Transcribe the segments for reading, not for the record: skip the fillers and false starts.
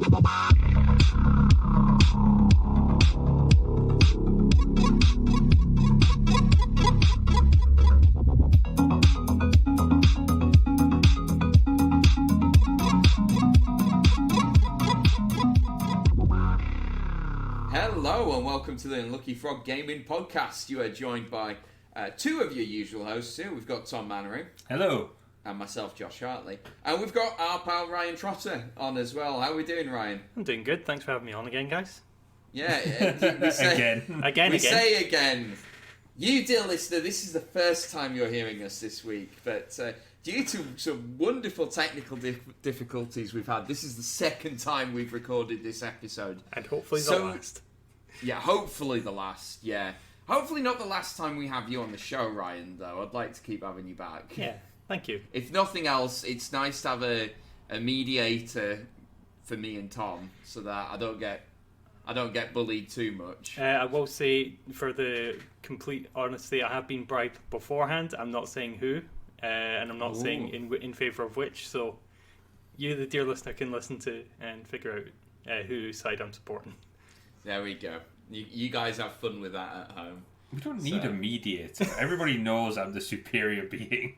Hello and welcome to the Unlucky Frog Gaming Podcast. You are joined by two of your usual hosts here. We've got Tom Mannering. Hello. And myself, Josh Hartley. And we've got our pal Ryan Trotter on as well. How are we doing, Ryan? I'm doing good. Thanks for having me on again, guys. Yeah, we say, again. Say again. You, dear listener, this is the first time you're hearing us this week, but due to some wonderful technical difficulties we've had, this is the second time we've recorded this episode. And hopefully the last. Yeah, hopefully the last, yeah. Hopefully not the last time we have you on the show, Ryan, though. I'd like to keep having you back. Yeah, thank you. If nothing else, it's nice to have a mediator for me and Tom, so that I don't get bullied too much. I will say, for the complete honesty, I have been bribed beforehand. I'm not saying who, and I'm not saying in favour of which, so you, the dear listener, can listen to and figure out whose side I'm supporting. There we go. You guys have fun with that at home. We don't need a mediator. Everybody knows I'm the superior being.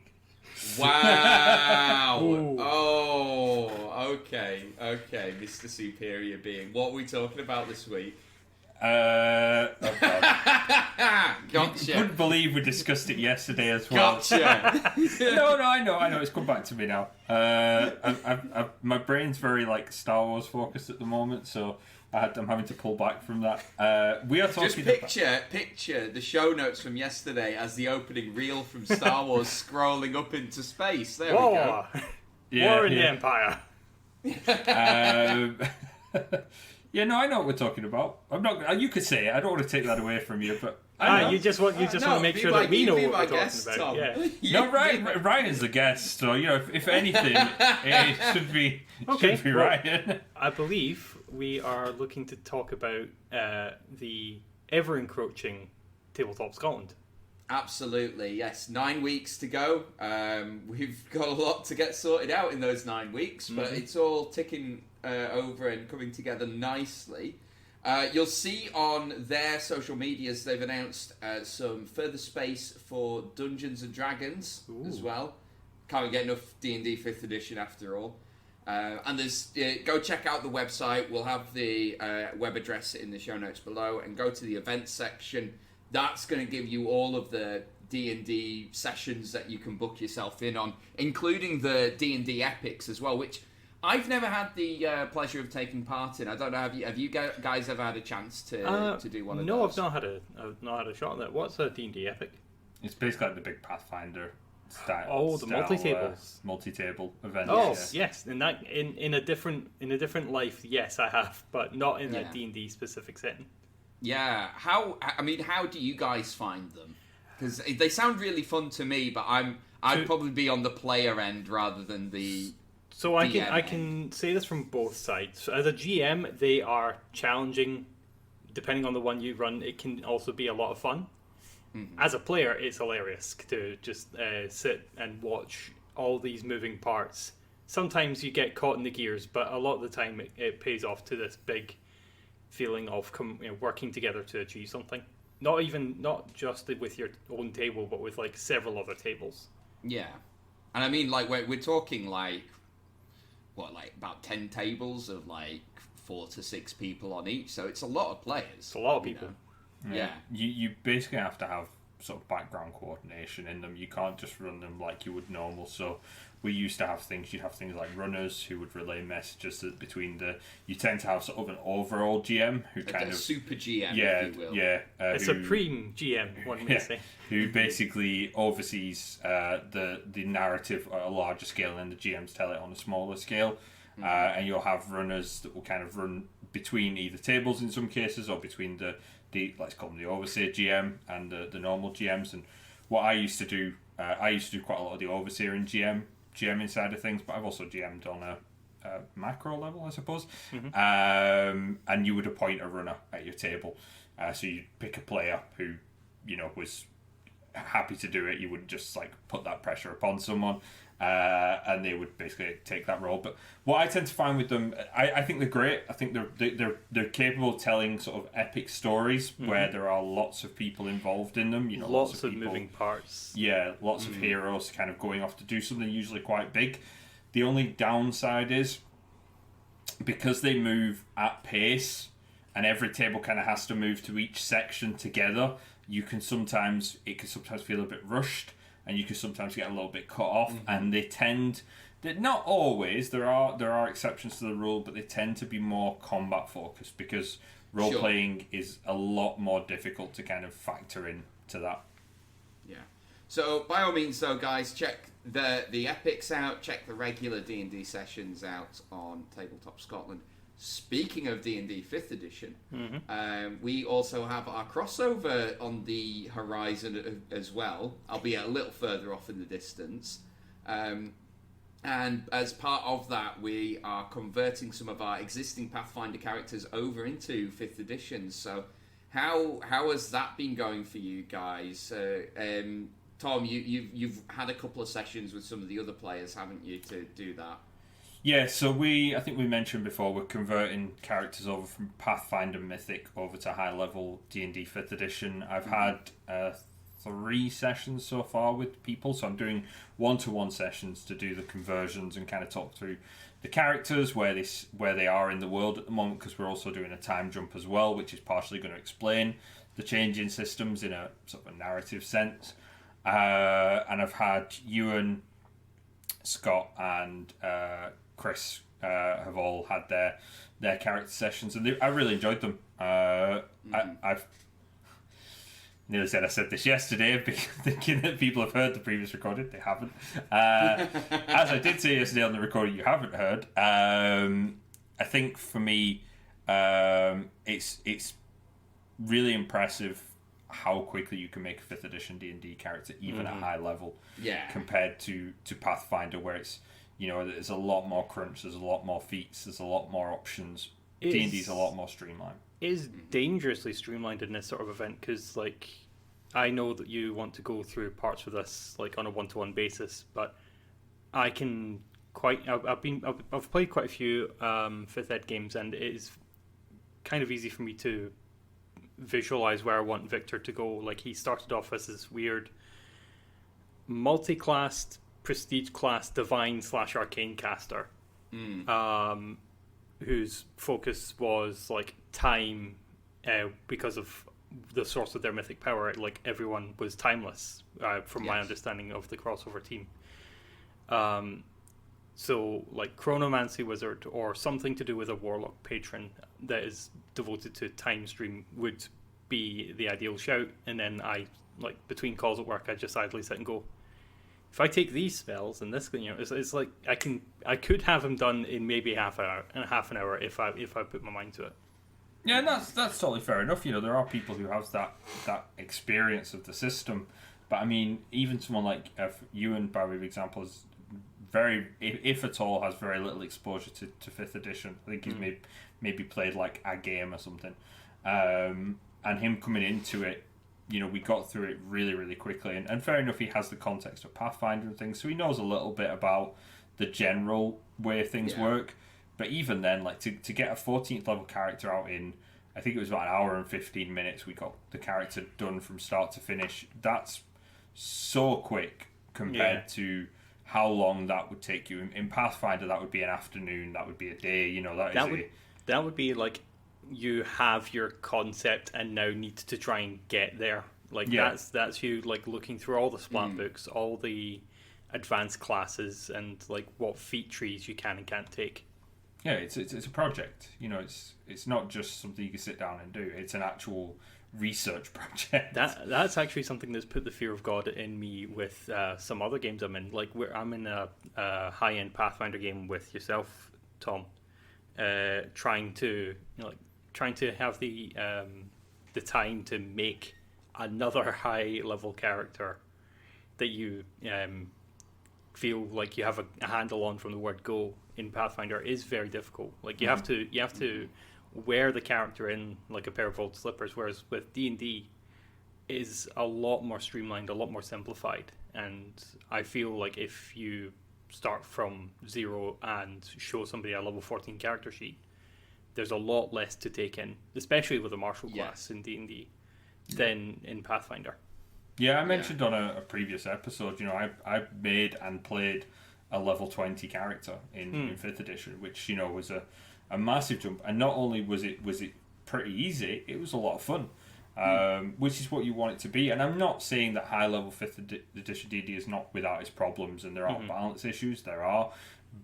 Wow. Oh, okay, Mr. Superior Being. What are we talking about this week? Oh God. Gotcha. You couldn't believe we discussed it yesterday as well. Gotcha. No, I know. It's come back to me now. My brain's very Star Wars focused at the moment, so I'm having to pull back from that. We are talking. Just picture the show notes from yesterday as the opening reel from Star Wars scrolling up into space. There we go. War in the Empire. Yeah, no, I know what we're talking about. I'm not. You could say it. I don't want to take that away from you, but you just want to make sure that we know what we're talking about. Tom. Yeah. No, Ryan is the guest, so if anything, it should be Ryan. I believe we are looking to talk about the ever-encroaching Tabletop Scotland. Absolutely, yes. 9 weeks to go. We've got a lot to get sorted out in those 9 weeks, but it's all ticking over and coming together nicely. You'll see on their social medias they've announced some further space for Dungeons and Dragons as well. Can't get enough D&D 5th edition after all. And there's go check out the website. We'll have the web address in the show notes below, and go to the events section. That's going to give you all of the D&D sessions that you can book yourself in on, including the D&D epics as well, which I've never had the pleasure of taking part in. I don't know, have you guys ever had a chance to do one of those? No, I've not had a shot at that. What's a D&D epic? It's basically like the big Pathfinder style. Oh, the multi-tables, multi-table event. Oh, yes. In that in a different life, yes, I have, but not in a D&D specific setting. Yeah. How do you guys find them? Because they sound really fun to me, but I'd probably be on the player end rather than the. So I can say this from both sides. As a GM, they are challenging. Depending on the one you run, it can also be a lot of fun. Mm-hmm. As a player, it's hilarious to just sit and watch all these moving parts. Sometimes you get caught in the gears, but a lot of the time it pays off to this big feeling of working together to achieve something. Not just with your own table, but with several other tables. Yeah, and I mean we're talking about 10 tables of 4 to 6 people on each, so it's a lot of players. It's a lot of people. Yeah. You basically have to have sort of background coordination in them. You can't just run them like you would normal. So we used to have things. You'd have things like runners who would relay messages between the. You tend to have sort of an overall GM who kind of super GM, if you will. A supreme GM, one may say, who basically oversees the narrative at a larger scale, and the GMs tell it on a smaller scale. And you'll have runners that will kind of run between either tables in some cases, or between the let's call them the overseer GM and the normal GMs. And what I used to do quite a lot of the overseer and GMing side of things, but I've also GM'd on a macro level, I suppose. Mm-hmm. And you would appoint a runner at your table. So you'd pick a player who, was happy to do it. You wouldn't just put that pressure upon someone. and they would basically take that role. But what I tend to find with them, I think they're great. I think they're capable of telling sort of epic stories where there are lots of people involved in them. Lots of people, moving parts. Yeah, lots of heroes kind of going off to do something usually quite big. The only downside is because they move at pace and every table kind of has to move to each section together, it can sometimes feel a bit rushed, and you can sometimes get a little bit cut off. And they're not always, there are exceptions to the rule, but they tend to be more combat focused because role playing is a lot more difficult to kind of factor in to that. Yeah. So by all means, though, guys, check the epics out. Check the regular D&D sessions out on Tabletop Scotland. Speaking of D&D 5th edition, we also have our crossover on the horizon as well, albeit a little further off in the distance. And as part of that, we are converting some of our existing Pathfinder characters over into 5th edition. So how has that been going for you guys? Tom, you've had a couple of sessions with some of the other players, haven't you, to do that? Yeah, so I think we mentioned before, we're converting characters over from Pathfinder Mythic over to high level D&D 5th edition. I've had 3 sessions so far with people, so I'm doing one-to-one sessions to do the conversions and kind of talk through the characters, where they are in the world at the moment, because we're also doing a time jump as well, which is partially going to explain the changing systems in a sort of a narrative sense. And I've had Ewan, Scott, and Chris have all had their character sessions, and I really enjoyed them. I've nearly said I said this yesterday, thinking that people have heard the previous recording. They haven't. As I did say yesterday on the recording, you haven't heard. I think for me, it's really impressive how quickly you can make a 5th edition D&D character, even at high level, compared to Pathfinder, where it's, there's a lot more crunch, there's a lot more feats, there's a lot more options. D&D's a lot more streamlined. It is dangerously streamlined in this sort of event, because I know that you want to go through parts with us on a one-to-one basis, but I can I've played quite a few 5th ed games, and it is kind of easy for me to visualize where I want Victor to go. He started off as this weird multi-classed prestige class divine / arcane caster, whose focus was time, because of the source of their mythic power. Everyone was timeless, from my understanding of the crossover team. So chronomancy wizard, or something to do with a warlock patron that is devoted to time stream, would be the ideal shout. And then I, between calls at work, I just idly sit and go, if I take these spells and this, it's I could have them done in maybe half an hour if I put my mind to it. Yeah, and that's totally fair enough. There are people who have that experience of the system, but I mean, even someone like Ewan, by way of example, is very, if at all, has very little exposure to 5th edition. I think he's maybe played a game or something, and him coming into it, we got through it really, really quickly, and fair enough, he has the context of Pathfinder and things, so he knows a little bit about the general way things work. But even then, to get a 14th level character out in, I think it was about an hour and 15 minutes, we got the character done from start to finish. That's so quick compared to how long that would take you. In Pathfinder, that would be an afternoon, that would be a day, that would be you have your concept and now need to try and get there. That's you looking through all the splat books, all the advanced classes, and what feat trees you can and can't take. Yeah, it's a project. It's not just something you can sit down and do. It's an actual research project. That's actually something that's put the fear of God in me with some other games I'm in. I'm in a high-end Pathfinder game with yourself, Tom, trying to have the time to make another high-level character that you feel like you have a handle on from the word go in Pathfinder is very difficult. You have to wear the character in like a pair of old slippers, whereas with D&D is a lot more streamlined, a lot more simplified. And I feel like if you start from zero and show somebody a level 14 character sheet, there's a lot less to take in, especially with a martial class in D&D than in Pathfinder. Yeah, I mentioned on a previous episode, I made and played a level 20 character in 5th edition, which, was a massive jump. And not only was it pretty easy, it was a lot of fun, which is what you want it to be. And I'm not saying that high-level 5th edition D&D is not without its problems and there aren't balance issues. There are.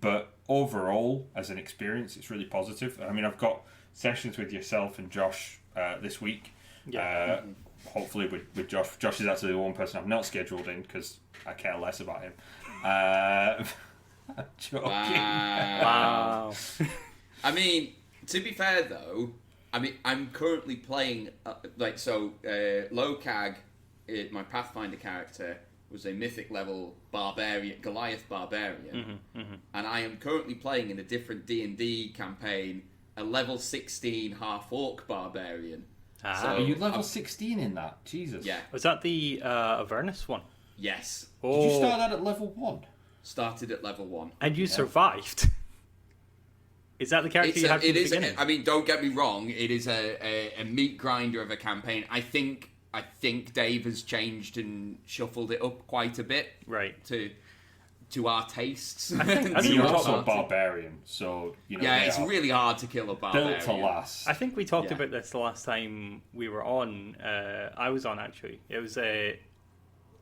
But overall, as an experience, it's really positive. I mean, I've got sessions with yourself and Josh this week. Yeah. Hopefully with Josh. Josh is actually the one person I've not scheduled in because I care less about him. I'm joking. Wow. I mean, to be fair though, I'm currently playing Locag, my Pathfinder character, was a mythic level Goliath barbarian, and I am currently playing in a different D&D campaign a level 16 half orc barbarian. So are you level 16 in that? Jesus. Yeah. Was that the Avernus one? Yes. Did you start that at level 1? Started at level 1. And you survived? Is that the character you had from the beginning? I mean, don't get me wrong. It is a meat grinder of a campaign. I think Dave has changed and shuffled it up quite a bit, right, to our tastes. I think you're also a barbarian, so it's really hard to kill a barbarian. Built to last. I think we talked about this the last time we were on. I was on actually. It was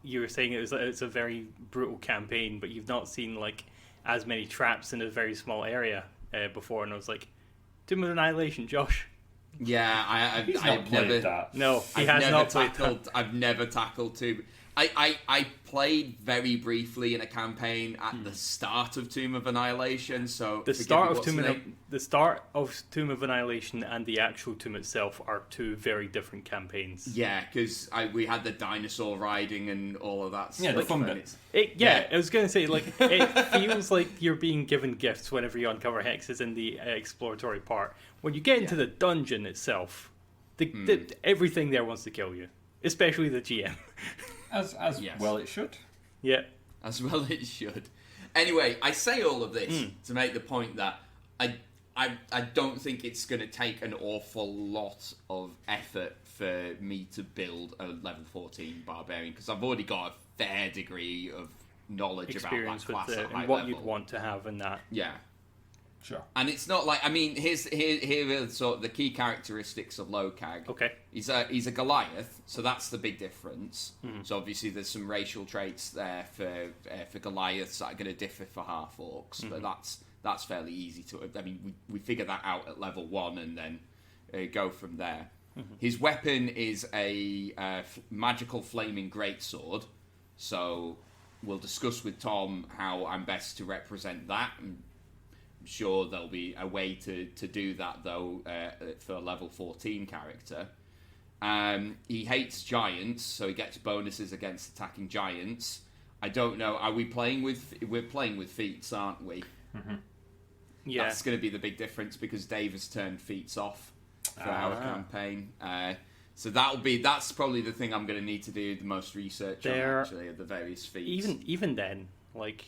you were saying it's a very brutal campaign, but you've not seen like as many traps in a very small area before, and I was like, Tomb of Annihilation, Josh. Yeah, I've never that. No, I've never tackled Tomb. I played very briefly in a campaign at the start of Tomb of Annihilation. So the start of Tomb of Annihilation and the actual tomb itself are two very different campaigns. Yeah, because we had the dinosaur riding and all of that. Yeah, the fun bit. I was going to say, like, it feels like you're being given gifts whenever you uncover hexes in the exploratory part. When you get into the dungeon itself, everything there wants to kill you, especially the GM. As well it should. Yeah. As well it should. Anyway, I say all of this to make the point that I don't think it's going to take an awful lot of effort for me to build a level 14 barbarian, because I've already got a fair degree of knowledge experience about that class at high and what level. you'd want to have in that. Yeah. Sure. And it's not like, I mean, here are sort of the key characteristics of Locag. Okay. He's a Goliath, so that's the big difference. So obviously there's some racial traits there for Goliaths that are going to differ for half orcs, but that's fairly easy to. I mean, we figure that out at level 1 and then go from there. His weapon is a magical flaming greatsword, so we'll discuss with Tom how I'm best to represent that. I'm sure there'll be a way to do that, though, for a level 14 character. He hates giants, so he gets bonuses against attacking giants. I don't know. We're playing with feats, aren't we? Yeah. That's going to be the big difference, because Dave has turned feats off for our campaign. So that's probably the thing I'm going to need to do the most research on, actually, of the various feats. Even then, like...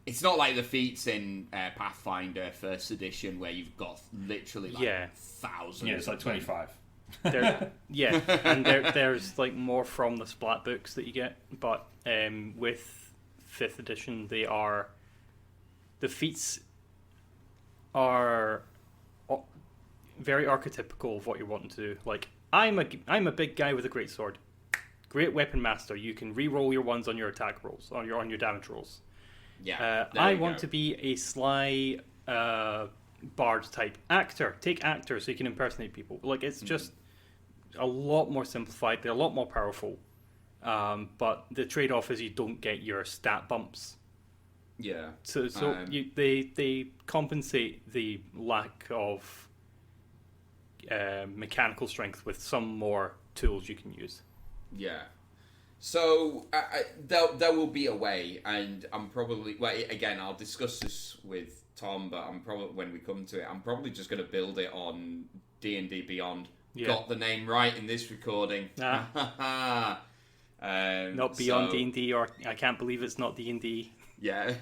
It's not like the feats in Pathfinder First Edition where you've got literally thousands. Yeah, it's like 25. And there's like more from the splat books that you get, but with 5th edition the feats are very archetypical of what you're wanting to do. Like, I'm a big guy with a great sword, great weapon master. You can re-roll your ones on your attack rolls, on your damage rolls. Yeah, I want to be a sly bard type actor. Take actors so you can impersonate people. Like, it's just a lot more simplified. They're a lot more powerful. But the trade-off is you don't get your stat bumps. Yeah. So they compensate the lack of mechanical strength with some more tools you can use. Yeah. So there will be a way, and I'm probably again I'll discuss this with Tom, but I'm probably when we come to it, I'm probably just going to build it on D&D Beyond. Yeah. Got the name right in this recording. Not Beyond D&D, or I can't believe it's not D&D. Yeah.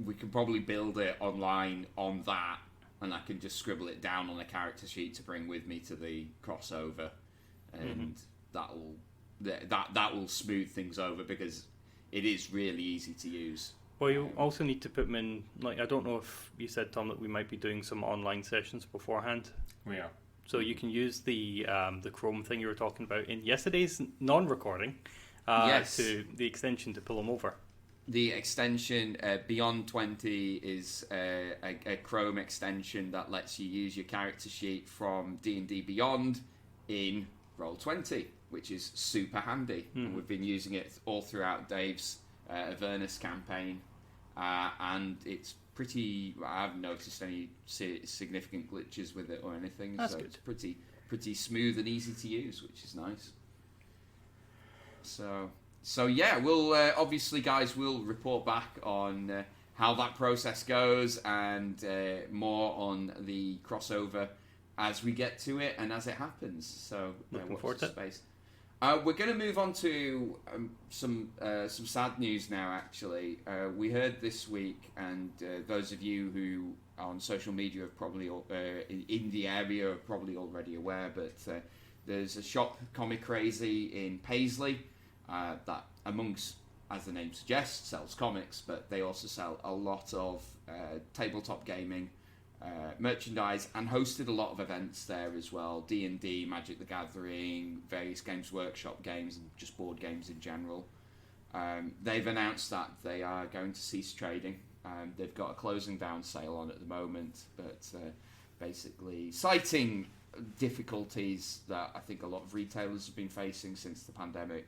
We can probably build it online on that, and I can just scribble it down on a character sheet to bring with me to the crossover, and that will smooth things over because it is really easy to use. Well, you also need to put them in. Like, I don't know if you said, Tom, that we might be doing some online sessions beforehand. We are. So you can use the Chrome thing you were talking about in yesterday's non-recording to the extension to pull them over. The extension Beyond 20 is a Chrome extension that lets you use your character sheet from D&D Beyond in Roll20, which is super handy. And we've been using it all throughout Dave's Avernus campaign, and it's pretty. I haven't noticed any significant glitches with it or anything. That's so good. It's pretty smooth and easy to use, which is nice. So yeah, we'll obviously, guys, we'll report back on how that process goes and more on the crossover as we get to it and as it happens. So Looking watch forward the to it. space. We're going to move on to some sad news now. Actually, we heard this week, and those of you who are on social media have probably in the area are probably already aware. But there's a shop, Comic Crazy, in Paisley that, amongst, as the name suggests, sells comics, but they also sell a lot of tabletop gaming merchandise, and hosted a lot of events there as well. D&D, Magic the Gathering, various Games Workshop games, and just board games in general. They've announced that they are going to cease trading. They've got a closing down sale on at the moment, but basically citing difficulties that I think a lot of retailers have been facing since the pandemic.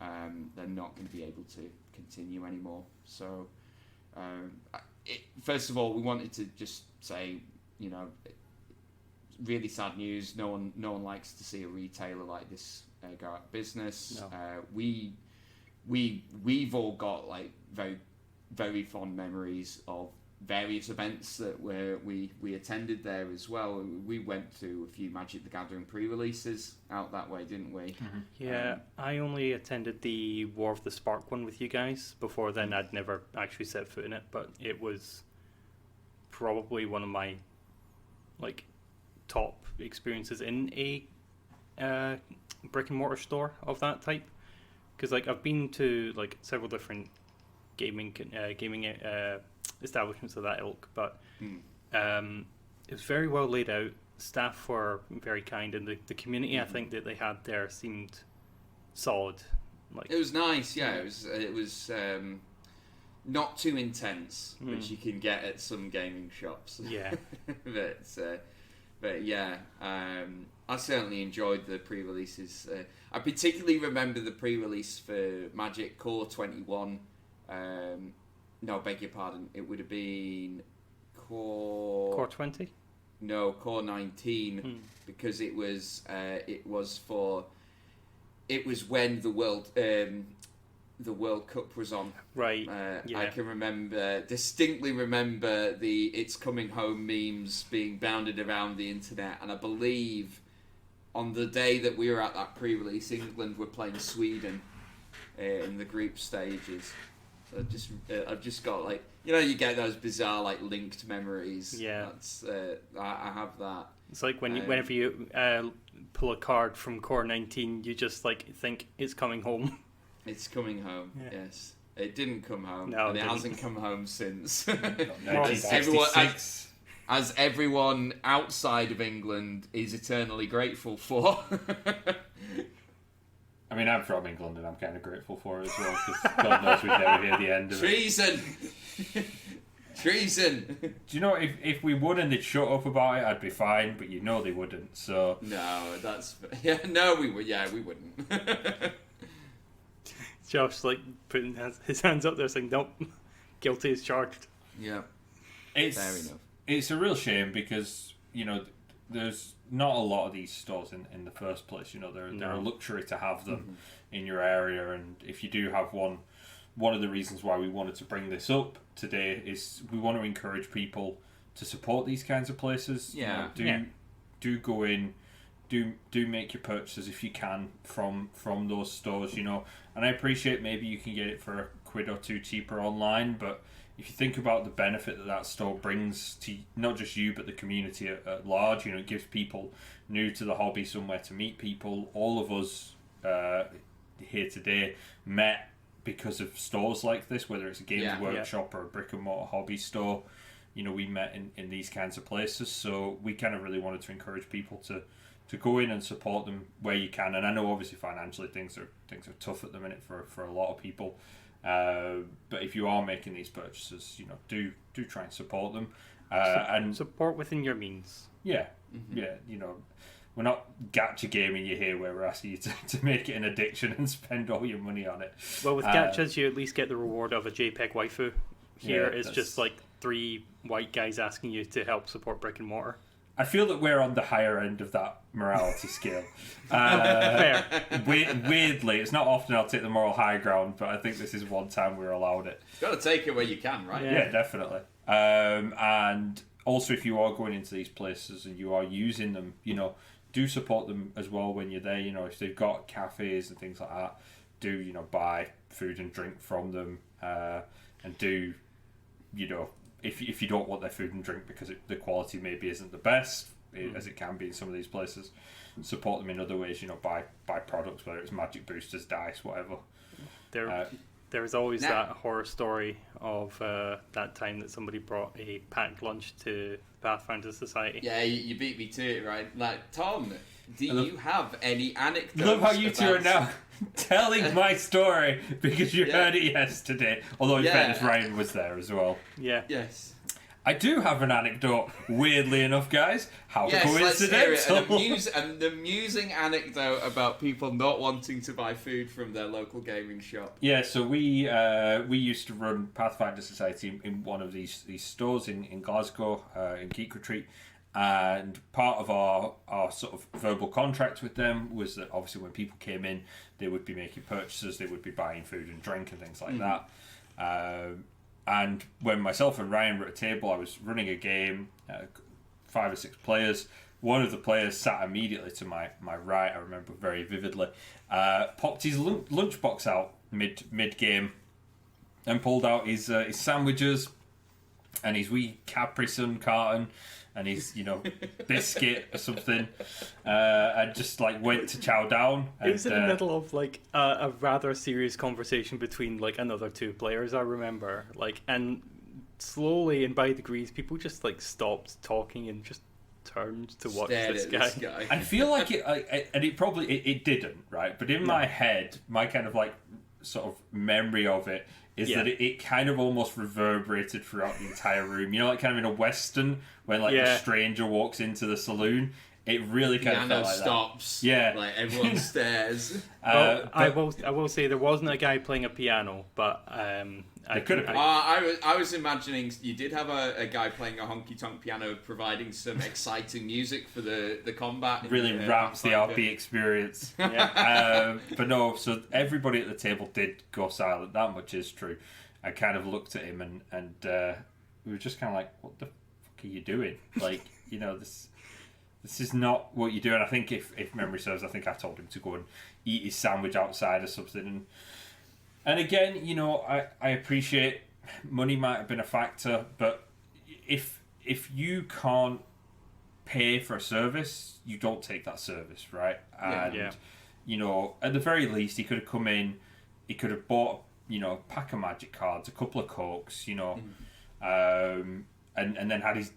They're not going to be able to continue anymore. So first of all, we wanted to just say, really sad news. No one likes to see a retailer like this go out of business. No. We've all got like very, very fond memories of various events that we attended there as well. We went to a few Magic the Gathering pre-releases out that way, didn't we? Yeah, I only attended the War of the Spark one with you guys. Before then, I'd never actually set foot in it, but it was probably one of my top experiences in a brick and mortar store of that type. Because I've been to several different gaming establishments of that ilk, but it was very well laid out. Staff were very kind, and the community I think that they had there seemed solid. It was nice, yeah. It was not too intense, which you can get at some gaming shops. Yeah, but yeah, I certainly enjoyed the pre-releases. I particularly remember the pre-release for Magic Core 21. No, beg your pardon. It would have been Core 20. No, Core 19, because it was when the World Cup was on. Right. Yeah. I can distinctly remember the "It's Coming Home" memes being bounded around the internet, and I believe on the day that we were at that pre-release, England were playing Sweden in the group stages. So I've just got you get those bizarre linked memories. Yeah. That's I have that. It's like whenever you pull a card from Core 19, you just think it's coming home. It's coming home. Yeah. Yes, it didn't come home, no, and it hasn't come home since. 1966. As everyone outside of England is eternally grateful for. I mean, I'm from England, and I'm kind of grateful for it as well, because God knows we'd never hear the end of Treason! Treason! Do you know, if we won and they'd shut up about it, I'd be fine, but they wouldn't, so... No, we wouldn't. Josh, putting his hands up there saying, nope, guilty as charged. Yeah. Fair enough. It's a real shame because, there's not a lot of these stores in the first place. They're a luxury to have them in your area, and if you do have one of the reasons why we wanted to bring this up today is we want to encourage people to support these kinds of places. Yeah. Do go in, do make your purchases if you can from those stores, you know. And I appreciate maybe you can get it for a quid or two cheaper online, but if you think about the benefit that store brings to not just you but the community at large, you know, it gives people new to the hobby somewhere to meet people. All of us here today met because of stores like this, whether it's a games workshop or a brick and mortar hobby store. You know, we met in these kinds of places, so we kind of really wanted to encourage people to go in and support them where you can. And I know obviously financially things are tough at the minute for a lot of people, but if you are making these purchases, you know, do try and support them, and support within your means. Yeah, you know, we're not gacha gaming you here where we're asking you to make it an addiction and spend all your money on it. Well, with gachas you at least get the reward of a JPEG waifu. Here it's just like 3 white guys asking you to help support brick and mortar. I feel that we're on the higher end of that morality scale. Fair. Weirdly, it's not often I'll take the moral high ground, but I think this is one time we're allowed it. You've got to take it where you can, right? Yeah, definitely. And also, if you are going into these places and you are using them, you know, do support them as well when you're there. You know, if they've got cafes and things like that, do, you know, buy food and drink from them, and do, you know, if you don't want their food and drink because the quality maybe isn't the best, as it can be in some of these places, support them in other ways, you know, buy products, whether it's magic boosters, dice, whatever. There is always that horror story of that time that somebody brought a packed lunch to Pathfinder Society. Yeah, you beat me to it, right? Like, Tom, do you have any anecdotes? Love how you two are now telling my story because you heard it yesterday. Although in fairness, Ryan was there as well. Yeah. Yes. I do have an anecdote, weirdly enough, guys. How coincidental. Let's hear it. An amusing anecdote about people not wanting to buy food from their local gaming shop. Yeah, so we used to run Pathfinder Society in one of these stores in Glasgow, in Geek Retreat. And part of our sort of verbal contract with them was that obviously when people came in, they would be making purchases, they would be buying food and drink and things like that. And when myself and Ryan were at a table, I was running a game, 5 or 6 players. One of the players sat immediately to my right, I remember very vividly, popped his lunchbox out mid-game and pulled out his sandwiches and his wee Capri Sun carton and his, you know, biscuit or something, and just like went to chow down. It was in the middle of like a rather serious conversation between like another 2 players, I remember. Like, and slowly and by degrees, people just like stopped talking and just turned to watch this guy. I feel like it didn't, right? But in my head, my kind of like sort of memory of it is that it kind of almost reverberated throughout the entire room. You know, like kind of in a Western, when like the stranger walks into the saloon, it really kind of felt like stops. That. Yeah. Like everyone stares. I will say there wasn't a guy playing a piano, but It could have been. I was imagining you did have a guy playing a honky-tonk piano providing some exciting music for the combat. Really ramps the RP experience. Yeah. But no, so everybody at the table did go silent. That much is true. I kind of looked at him and we were just kind of like, what the fuck are you doing? Like, you know, this is not what you do. And I think if memory serves, I think I told him to go and eat his sandwich outside or something. And again, you know, I appreciate money might have been a factor, but if you can't pay for a service, you don't take that service, right? And, you know, at the very least, he could have come in, he could have bought, you know, a pack of magic cards, a couple of Cokes, you know, and then had his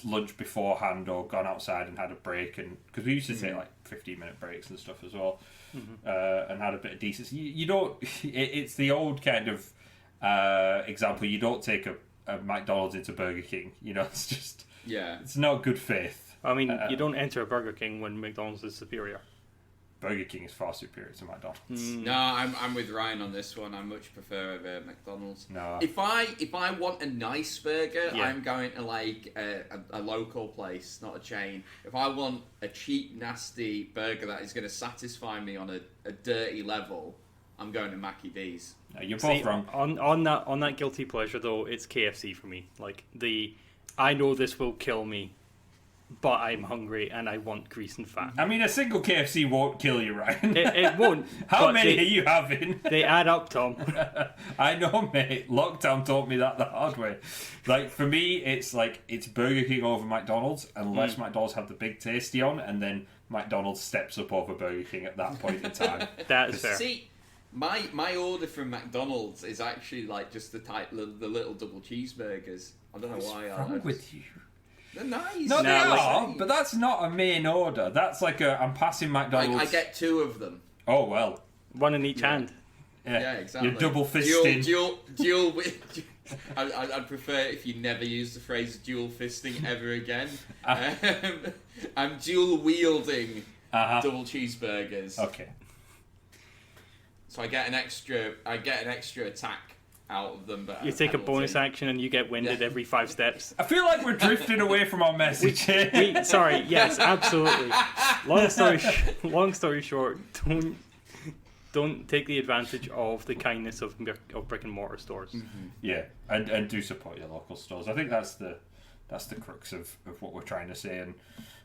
lunch beforehand or gone outside and had a break. And because we used to take like 15-minute breaks and stuff as well. And had a bit of decency. You don't. It's the old kind of example. You don't take a McDonald's into Burger King. You know, it's just it's not good faith. I mean, you don't enter a Burger King when McDonald's is superior. Burger King is far superior to McDonald's. No, I'm with Ryan on this one. I much prefer McDonald's. No. If I want a nice burger, I'm going to like a local place, not a chain. If I want a cheap, nasty burger that is going to satisfy me on a dirty level, I'm going to Mackie D's. No, you're both wrong. On that guilty pleasure though, it's KFC for me. Like I know this will kill me but I'm hungry and I want grease and fat. I mean, a single KFC won't kill you, Ryan. It won't. How but many are you having? They add up, Tom. I know, mate. Lockdown taught me that the hard way. Like, for me, it's Burger King over McDonald's, unless McDonald's have the big tasty on, and then McDonald's steps up over Burger King at that point in time. That is fair. See, my order from McDonald's is actually like just the little double cheeseburgers. I don't know why. What's wrong with you? They're nice. No, they No, are, but that's not a main order. That's like I'm passing McDonald's. I get 2 of them. Oh, well. One in each hand. Yeah, exactly. You're double fisting. Dual. I'd prefer if you never use the phrase dual fisting ever again. I'm dual wielding double cheeseburgers. Okay. So I get an extra attack out of them. But You take a bonus action and you get winded every 5 steps. I feel like we're drifting away from our message here. Sorry, yes, absolutely. Long story short, don't take the advantage of the kindness of brick and mortar stores. Mm-hmm. Yeah, and do support your local stores. I think that's the crux of what we're trying to say. And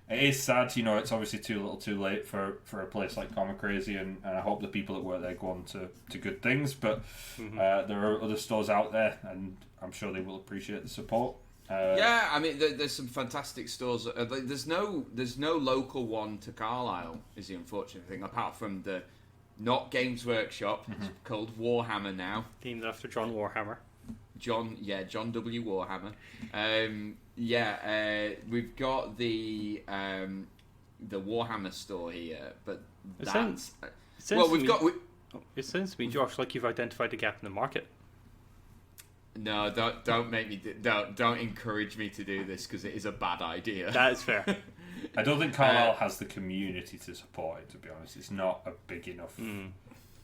it is sad, it's obviously too little too late for a place like Comic Crazy, and I hope the people that work there go on to good things, but there are other stores out there, and I'm sure they will appreciate the support. Yeah, I mean, there's some fantastic stores. There's no local one to Carlisle, is the unfortunate thing, apart from the not Games Workshop. It's called Warhammer now. Themed after John Warhammer. John W. Warhammer. We've got the Warhammer store here, but that's It sounds to me, Josh, like you've identified a gap in the market. No, don't make me don't encourage me to do this, because it is a bad idea. That is fair. I don't think Carlisle has the community to support it, to be honest. It's not a big enough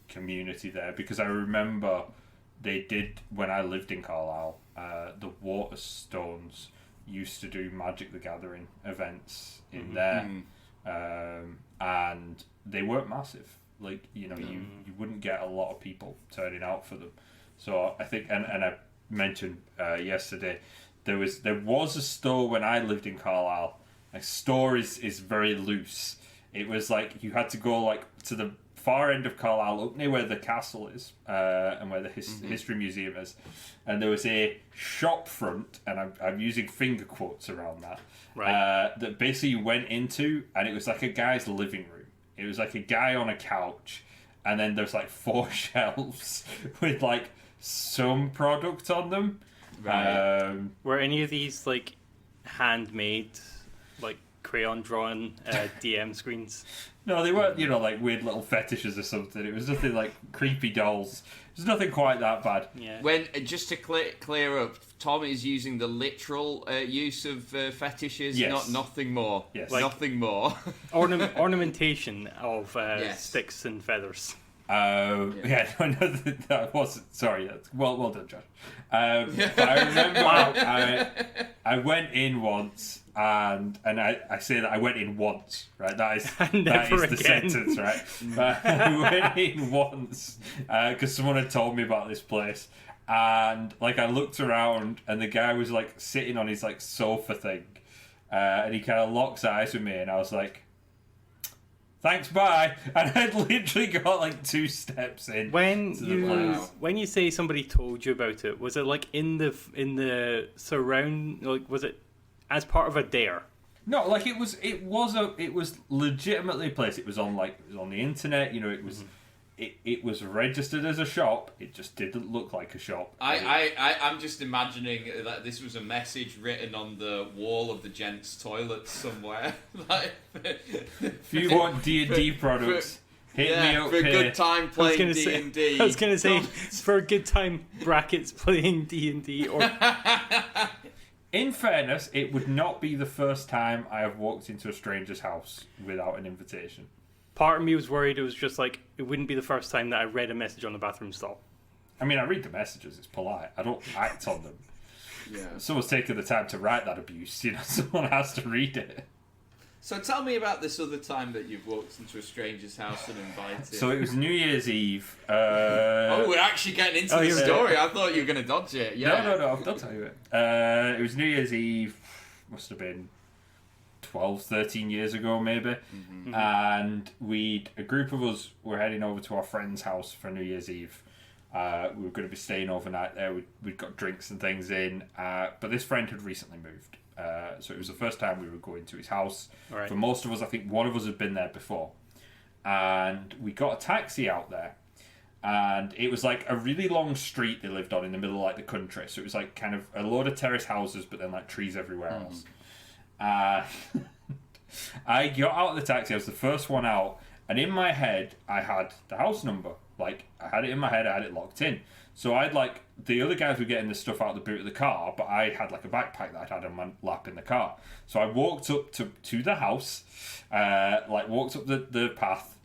community there, because I remember they did, when I lived in Carlisle, the Waterstones used to do Magic the Gathering events in there, and they weren't massive. Like, you wouldn't get a lot of people turning out for them. So I think, and I mentioned yesterday, there was a store when I lived in Carlisle. A store is very loose. It was like you had to go like to the far end of Carlisle, up near where the castle is, and where the history museum is, and there was a shop front, and I'm using finger quotes around that, right? That basically you went into, and it was like a guy's living room. It was like a guy on a couch, and then there's like 4 shelves with like some product on them. Right. Were any of these like handmade, like crayon drawn DM screens? No, they weren't, like weird little fetishes or something. It was nothing like creepy dolls. It was nothing quite that bad. Yeah. When just to clear up, Tom is using the literal use of fetishes, yes. nothing more. Yes. Nothing more. Ornamentation of Yes. sticks and feathers. That wasn't. Sorry, well done, Josh. But I remember I went in once, and I say that I went in once, right? That is the sentence, right? I went in once because someone had told me about this place, and like I looked around, and the guy was like sitting on his like sofa thing, and he kind of locks eyes with me, and I was like, thanks, bye. And I'd literally got like 2 steps in. When you say somebody told you about it, was it like in the surround? Like, was it as part of a dare? No, like it was legitimately a place. It was on the internet. It was registered as a shop. It just didn't look like a shop. I'm just imagining that this was a message written on the wall of the gents' toilets somewhere. Like, if you want D&D products, hit me up for a here. good time playing D&D. I was going to say, for a good time, brackets, playing D&D. Or... In fairness, it would not be the first time I have walked into a stranger's house without an invitation. Part of me was worried it was just like, it wouldn't be the first time that I read a message on the bathroom stall. I mean, I read the messages, it's polite. I don't act on them. Yeah. Someone's taken the time to write that abuse, someone has to read it. So tell me about this other time that you've walked into a stranger's house and invited. So it was New Year's Eve. We're actually getting into the story. I thought you were going to dodge it. Yeah. No, I'll tell you it. It was New Year's Eve, must have been 12, 13 years ago, maybe. And a group of us were heading over to our friend's house for New Year's Eve. We were going to be staying overnight there. We'd got drinks and things in, but this friend had recently moved. So it was the first time we were going to his house. Right. For most of us, I think one of us had been there before. And we got a taxi out there. And it was like a really long street they lived on in the middle of like the country. So it was like kind of a load of terrace houses, but then like trees everywhere else. I got out of the taxi. I was the first one out. And in my head, I had the house number. Like, I had it in my head, I had it locked in. So I'd like, the other guys were getting the stuff out of the boot of the car, but I had like a backpack that I'd had on my lap in the car. So I walked up to the house, walked up the path,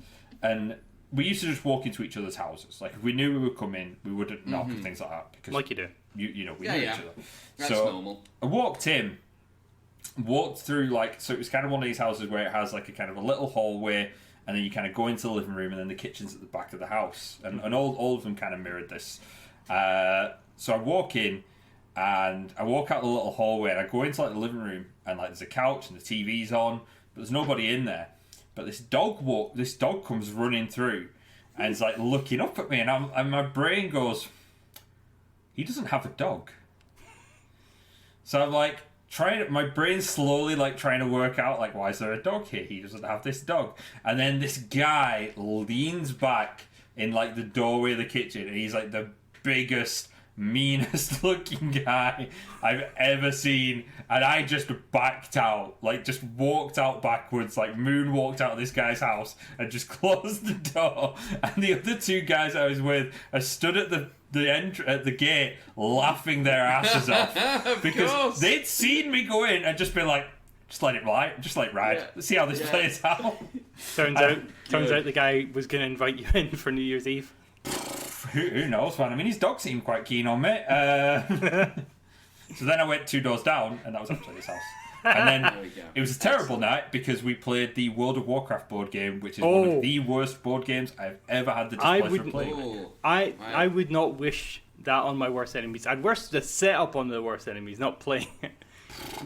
and we used to just walk into each other's houses. Like, if we knew we were coming, we wouldn't knock and things like that. Because like you do. We knew each other. That's normal. I walked through, like, so it was kind of one of these houses where it has like a kind of a little hallway, and then you kind of go into the living room, and then the kitchen's at the back of the house. And all of them kind of mirrored this. So I walk in, and I walk out the little hallway, and I go into like the living room, and like there's a couch, and the TV's on, but there's nobody in there. But this dog comes running through, and it's like looking up at me, and my brain goes, he doesn't have a dog. So I'm like, my brain's slowly like trying to work out like, why is there a dog here? He doesn't have this dog. And then this guy leans back in like the doorway of the kitchen, and he's like the biggest, meanest looking guy I've ever seen. And I just backed out, like just walked out backwards, like moonwalked out of this guy's house and just closed the door. And the other two guys I was with, I stood at at the gate laughing their asses off because they'd seen me go in and just been like, just let it ride, Yeah. Let's see how this plays out. Turns out the guy was going to invite you in for New Year's Eve. Who knows, man? I mean, his dog seemed quite keen on me. So then I went 2 doors down, and that was actually his house. And then it was a terrible night because we played the World of Warcraft board game, which is one of the worst board games I've ever had the displeasure of playing. I would not wish that on my worst enemies. I'd wish the setup on the worst enemies, not playing it.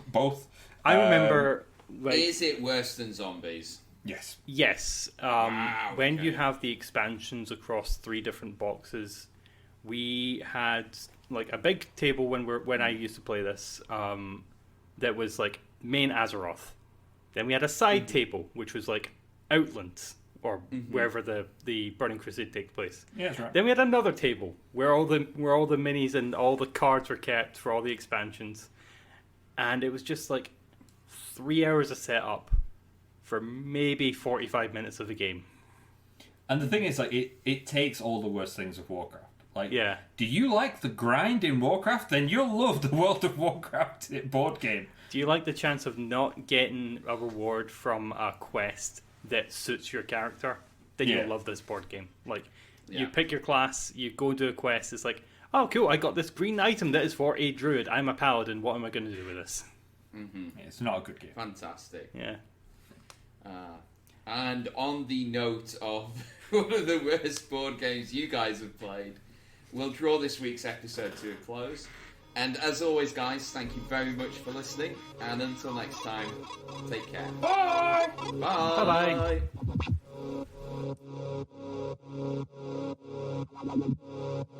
Both. I remember... is it worse than zombies? Yes. Yes. When you have the expansions across 3 different boxes, we had like a big table when I used to play this that was like main Azeroth. Then we had a side table which was like Outlands or wherever the Burning Crusade takes place. Yeah, that's right. Then we had another table where all the minis and all the cards were kept for all the expansions, and it was just like 3 hours of setup for maybe 45 minutes of the game. And the thing is, like, it takes all the worst things of Warcraft. Like, yeah. Do you like the grind in Warcraft? Then you'll love the World of Warcraft board game. Do you like the chance of not getting a reward from a quest that suits your character? Then you'll love this board game. Like, you pick your class, you go do a quest, it's like, oh, cool, I got this green item that is for a druid. I'm a paladin. What am I going to do with this? Yeah, it's not a good game. Fantastic. Yeah. And on the note of one of the worst board games you guys have played, we'll draw this week's episode to a close. And as always, guys, thank you very much for listening. And until next time, take care. Bye! Bye! Bye-bye.